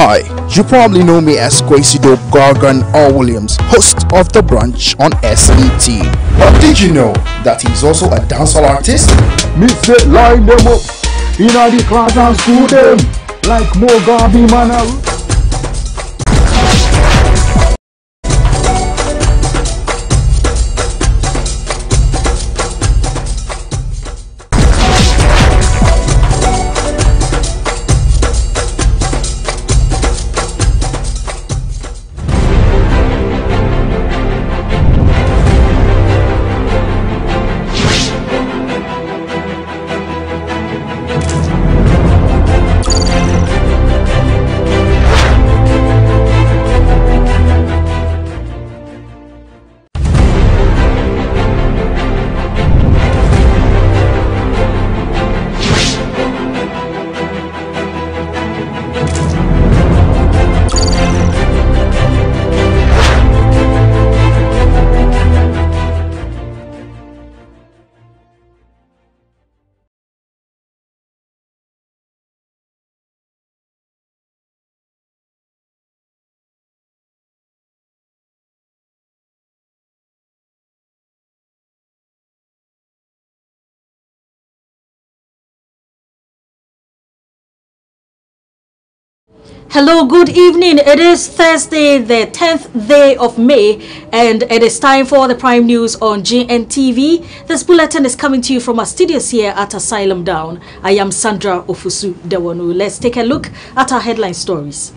Hi, you probably know me as Crazy Dope Gargan or Williams, host of The Brunch on SET. But did you know that he's also a dancehall artist? Me say line them up in the class and school them like Mugabe Manal. Hello, good evening. It is Thursday, the 10th day of May, and it is time for the Prime News on GNTV. This bulletin is coming to you from our studios here at Asylum Down. I am Sandra Ofusu Dewanu. Let's take a look at our headline stories.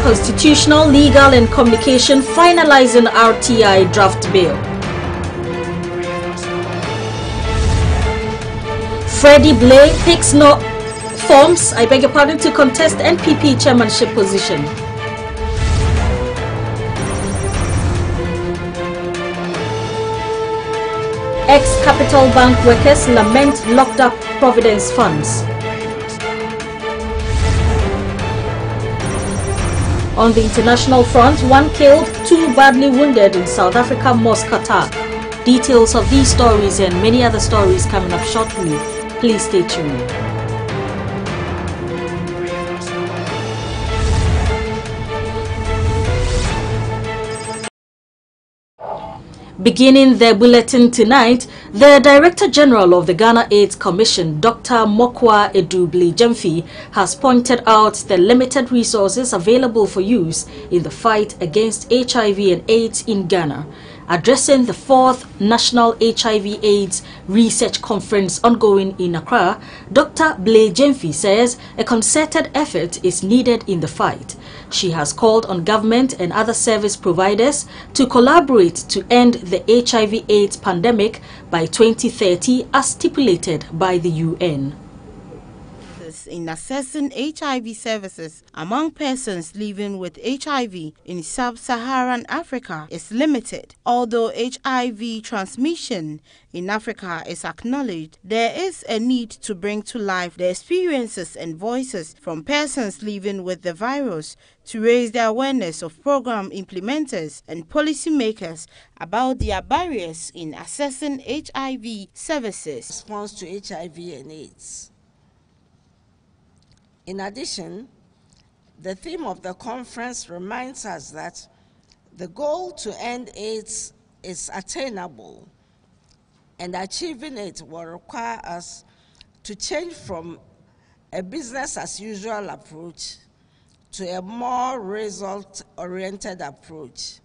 Constitutional, Legal and Communication finalizing RTI draft bill. Freddie Blay picks no forms, to contest NPP chairmanship position. Ex-Capital Bank workers lament locked up Providence funds. On the international front, 1 killed, 2 badly wounded in South Africa mosque attack. Details of these stories and many other stories coming up shortly. Please stay tuned. Beginning the bulletin tonight, the Director General of the Ghana AIDS Commission, Dr. Mokwa Edubli-Gyamfi, has pointed out the limited resources available for use in the fight against HIV and AIDS in Ghana. Addressing the 4th National HIV/AIDS Research Conference ongoing in Accra, Dr. Blay-Gyamfi says a concerted effort is needed in the fight. She has called on government and other service providers to collaborate to end the HIV/AIDS pandemic by 2030 as stipulated by the UN. In assessing HIV services among persons living with HIV in sub-Saharan Africa is limited. Although HIV transmission in Africa is acknowledged, there is a need to bring to life the experiences and voices from persons living with the virus to raise the awareness of program implementers and policymakers about their barriers in assessing HIV services. Response to HIV and AIDS. In addition, the theme of the conference reminds us that the goal to end AIDS is attainable, and achieving it will require us to change from a business-as-usual approach to a more result-oriented approach.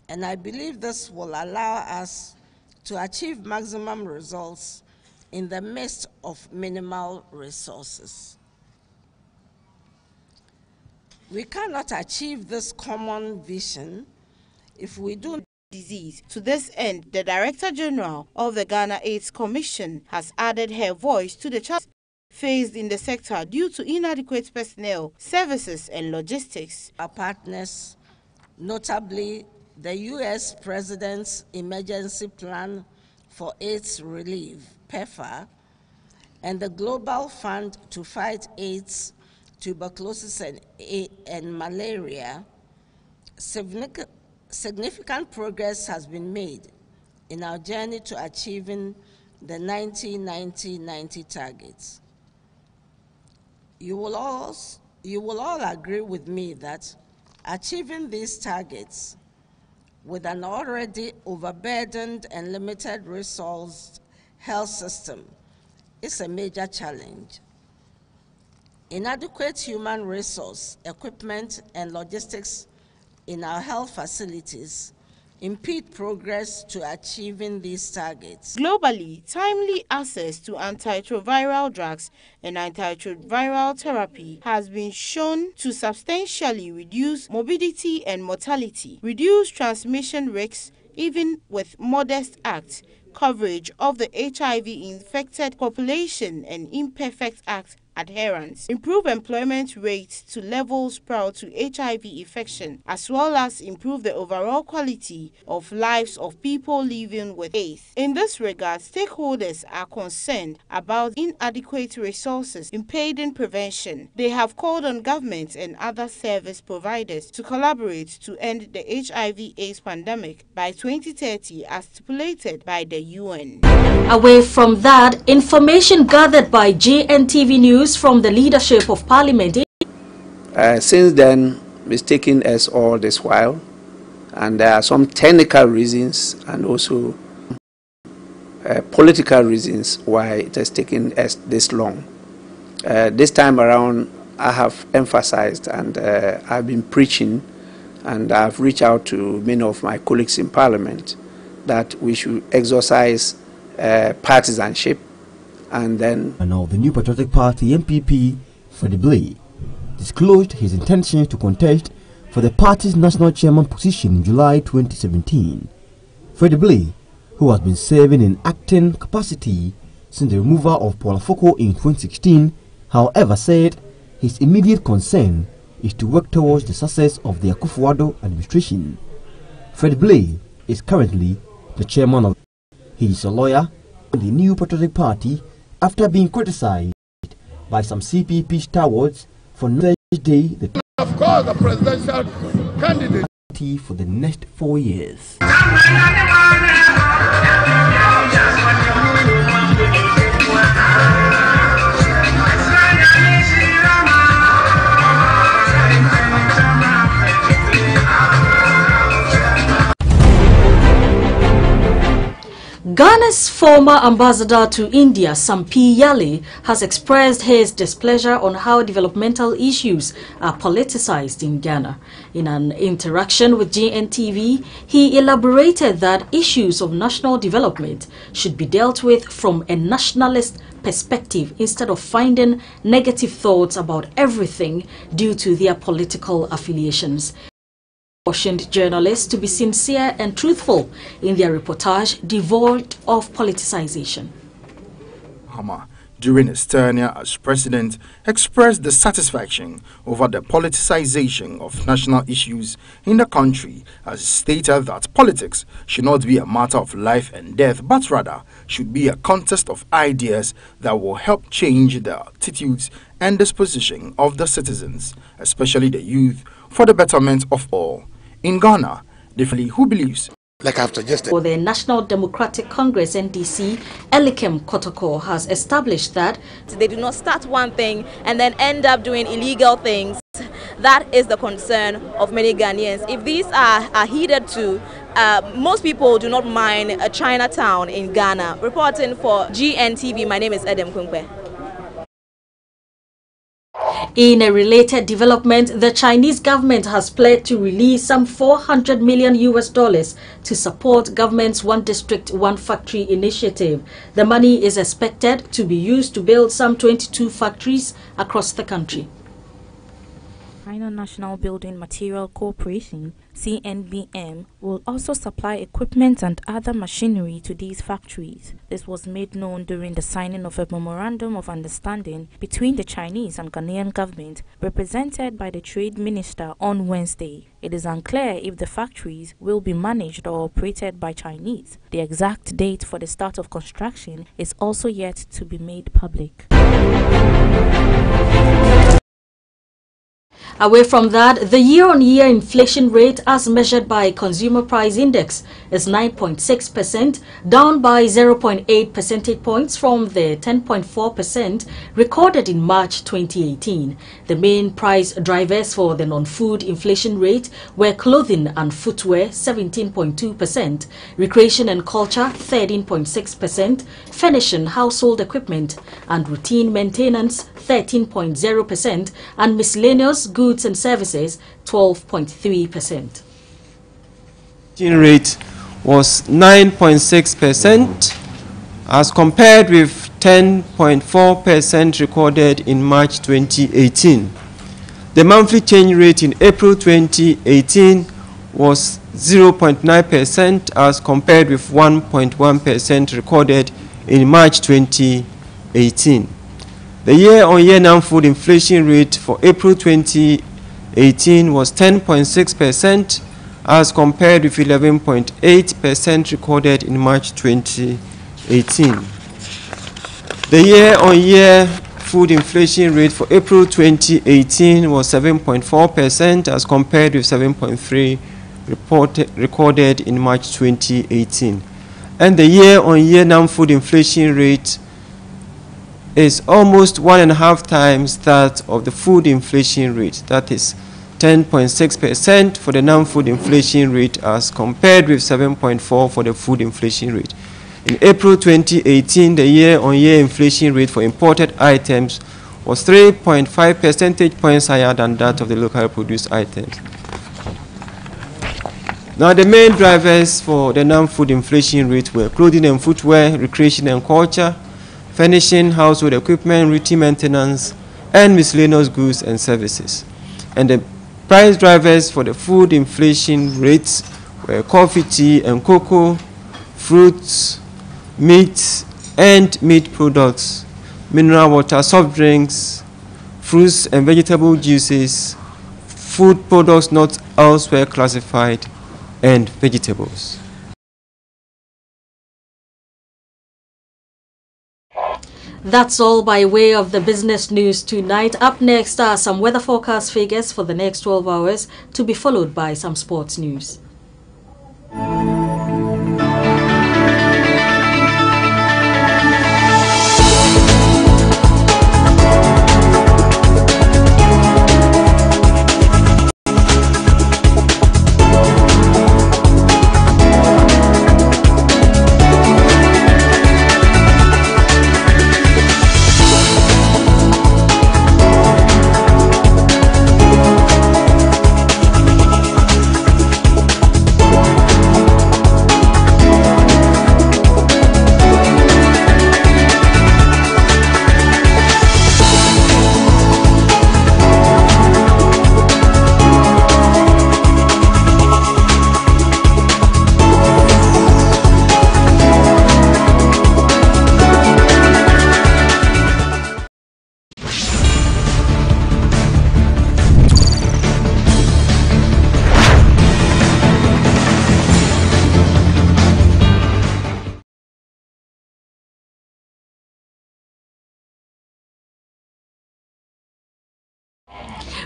And I believe this will allow us to achieve maximum results in the midst of minimal resources. We cannot achieve this common vision if we do disease. To this end, the Director General of the Ghana AIDS Commission has added her voice to the challenge faced in the sector due to inadequate personnel, services and logistics. Our partners, notably the U.S. President's Emergency Plan for AIDS Relief, PEPFAR, and the Global Fund to Fight AIDS, Tuberculosis and Malaria, significant progress has been made in our journey to achieving the 90-90-90 targets. You will all agree with me that achieving these targets with an already overburdened and limited resourced health system is a major challenge. Inadequate human resource, equipment, and logistics in our health facilities impede progress to achieving these targets. Globally, timely access to antiretroviral drugs and antiretroviral therapy has been shown to substantially reduce morbidity and mortality, reduce transmission risks, even with modest acts, coverage of the HIV-infected population and imperfect act adherence, improve employment rates to levels prior to HIV infection, as well as improve the overall quality of lives of people living with AIDS. In this regard, stakeholders are concerned about inadequate resources impeding prevention. They have called on governments and other service providers to collaborate to end the HIV/AIDS pandemic by 2030 as stipulated by the UN. Away from that, information gathered by GNTV News from the leadership of Parliament. Since then, it's taken us all this while, and there are some technical reasons and also political reasons why it has taken us this long. This time around, I have emphasized and I've been preaching, and I've reached out to many of my colleagues in Parliament that we should exercise partisanship. And now the New Patriotic Party MPP, Freddie Blay, disclosed his intention to contest for the party's national chairman position in July 2017. Freddie Blay, who has been serving in acting capacity since the removal of Paul Afoko in 2016, however, said his immediate concern is to work towards the success of the Akufo-Addo administration. Freddie Blay is currently the chairman of. He is a lawyer in the New Patriotic Party after being criticized by some CPP stalwarts for Thursday, Of course, the presidential candidate for the next 4 years. Ghana's former ambassador to India, Sampi Yale, has expressed his displeasure on how developmental issues are politicized in Ghana. In an interaction with GNTV, he elaborated that issues of national development should be dealt with from a nationalist perspective instead of finding negative thoughts about everything due to their political affiliations. Cautioned journalists to be sincere and truthful in their reportage, devoid of politicization. Mahama, during his tenure as president, expressed dissatisfaction over the politicization of national issues in the country, as he stated that politics should not be a matter of life and death, but rather should be a contest of ideas that will help change the attitudes and disposition of the citizens, especially the youth, for the betterment of all. In Ghana, differently, who believes? Like I've suggested. For the National Democratic Congress (NDC), Elikem Kotoko has established that they do not start one thing and then end up doing illegal things. That is the concern of many Ghanaians. If these are heeded to, most people do not mind a Chinatown in Ghana. Reporting for GNTV, my name is Edem Kunkwe. In a related development, the Chinese government has pledged to release some $400 million to support government's One District, One Factory initiative. The money is expected to be used to build some 22 factories across the country. China National Building Material Corporation, CNBM, will also supply equipment and other machinery to these factories. This was made known during the signing of a memorandum of understanding between the Chinese and Ghanaian government, represented by the Trade Minister on Wednesday. It is unclear if the factories will be managed or operated by Chinese. The exact date for the start of construction is also yet to be made public. Away from that, the year-on-year inflation rate as measured by Consumer Price Index is 9.6%, down by 0.8 percentage points from the 10.4% recorded in March 2018. The main price drivers for the non-food inflation rate were clothing and footwear 17.2%, recreation and culture 13.6%, furnishing, household equipment and routine maintenance 13.0%, and miscellaneous goods and services 12.3%. Rate was 9.6% as compared with 10.4% recorded in March 2018. The monthly change rate in April 2018 was 0.9% as compared with 1.1% recorded in March 2018. The year-on-year non-food inflation rate for April 2018 was 10.6% as compared with 11.8% recorded in March 2018. The year-on-year food inflation rate for April 2018 was 7.4% as compared with 7.3% recorded in March 2018. And the year-on-year non-food inflation rate is almost 1.5 times that of the food inflation rate. That is 10.6% for the non-food inflation rate as compared with 7.4% for the food inflation rate. In April 2018, the year-on-year inflation rate for imported items was 3.5 percentage points higher than that of the locally produced items. Now, the main drivers for the non-food inflation rate were clothing and footwear, recreation and culture, furnishing, household equipment, routine maintenance, and miscellaneous goods and services. And the price drivers for the food inflation rates were coffee, tea, and cocoa, fruits, meat and meat products, mineral water, soft drinks, fruits and vegetable juices, food products not elsewhere classified, and vegetables. That's all by way of the business news tonight. Up next are some weather forecast figures for the next 12 hours, to be followed by some sports news.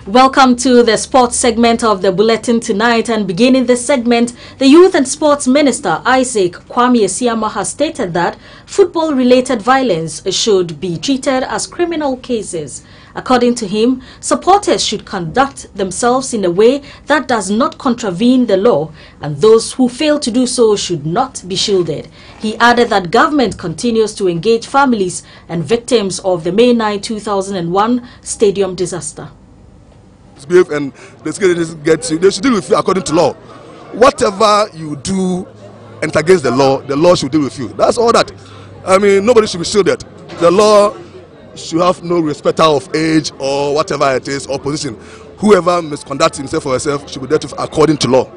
Welcome to the sports segment of the bulletin tonight, and beginning this segment, the Youth and Sports Minister Isaac Kwame Asiamah has stated that football-related violence should be treated as criminal cases. According to him, supporters should conduct themselves in a way that does not contravene the law, and those who fail to do so should not be shielded. He added that government continues to engage families and victims of the May 9, 2001 stadium disaster. And the security gets you, they should deal with you according to law. Whatever you do and against the law should deal with you. That's all that. I mean, nobody should be shielded. The law should have no respect of age or whatever it is or position. whoever misconducts himself or herself should be dealt with according to law.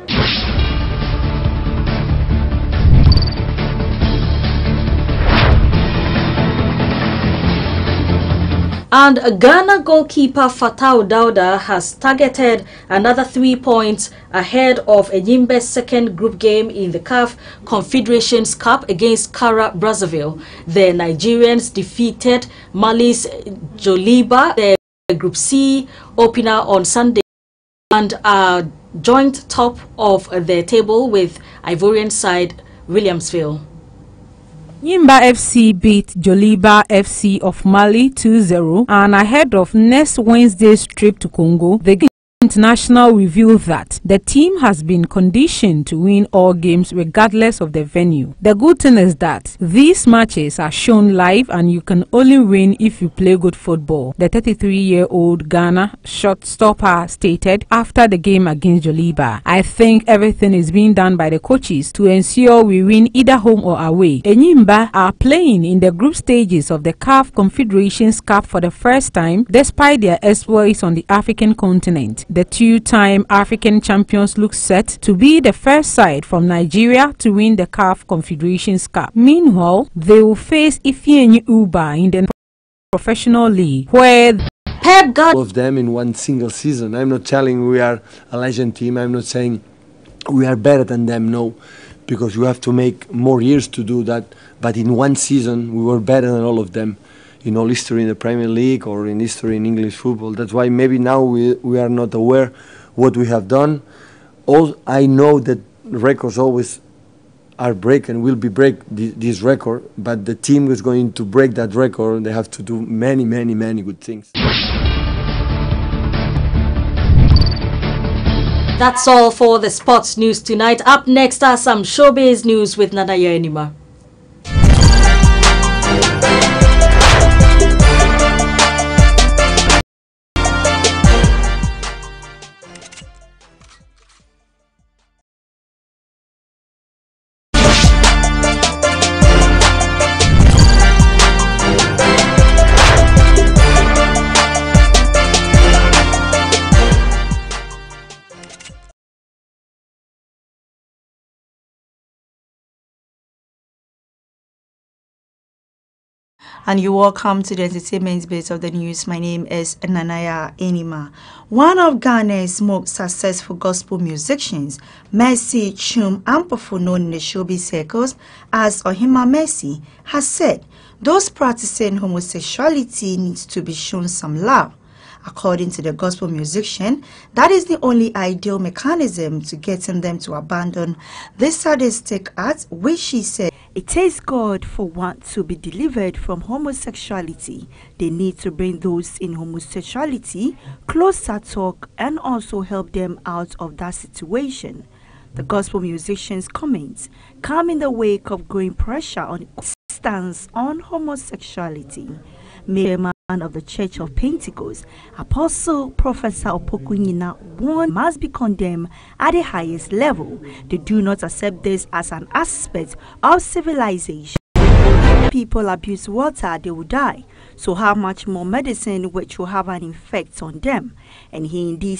And Ghana goalkeeper Fatau Dauda has targeted another 3 points ahead of Enyimba's second group game in the CAF Confederations Cup against Kara Brazzaville. The Nigerians defeated Mali's Joliba, the Group C opener, on Sunday and are joint top of the table with Ivorian side Williamsville. Enyimba FC beat Joliba FC of Mali 2-0 and ahead of next Wednesday's trip to Congo. The International revealed that the team has been conditioned to win all games regardless of the venue. The good thing is that these matches are shown live and you can only win if you play good football, the 33-year-old Ghana shortstopper stated after the game against Joliba. I think everything is being done by the coaches to ensure we win either home or away. Enyimba are playing in the group stages of the CAF Confederations Cup for the first time despite their exploits on the African continent. The two-time African champions look set to be the first side from Nigeria to win the CAF Confederations Cup. Meanwhile, they will face Ifeanyi Uba in the professional league, where Pep got all of them in one single season. I'm not telling we are a legend team. I'm not saying we are better than them, no, because you have to make more years to do that. But in one season, we were better than all of them. In all history in the Premier League or in history in English football. That's why maybe now we are not aware what we have done. I know that records always are breaking, will be break this record, but the team is going to break that record. They have to do many, many, many good things. That's all for the sports news tonight. Up next are some showbiz news with Nanaya Enima. And you're welcome to the entertainment bit of the news. My name is Nanaya Enima. One of Ghana's most successful gospel musicians, Mercy Chum Ampofo, known in the showbiz circles as Ohima Mercy, has said those practicing homosexuality needs to be shown some love. According to the gospel musician, that is the only ideal mechanism to getting them to abandon this sadistic act, which she said, it takes God for one to be delivered from homosexuality. They need to bring those in homosexuality closer talk and also help them out of that situation. The gospel musician's comments come in the wake of growing pressure on stance on homosexuality. Chairman of the Church of Pentecost, Apostle Professor Opokunyina, one must be condemned at the highest level. They do not accept this as an aspect of civilization. People abuse water, they will die. So how much more medicine which will have an effect on them? And he indeed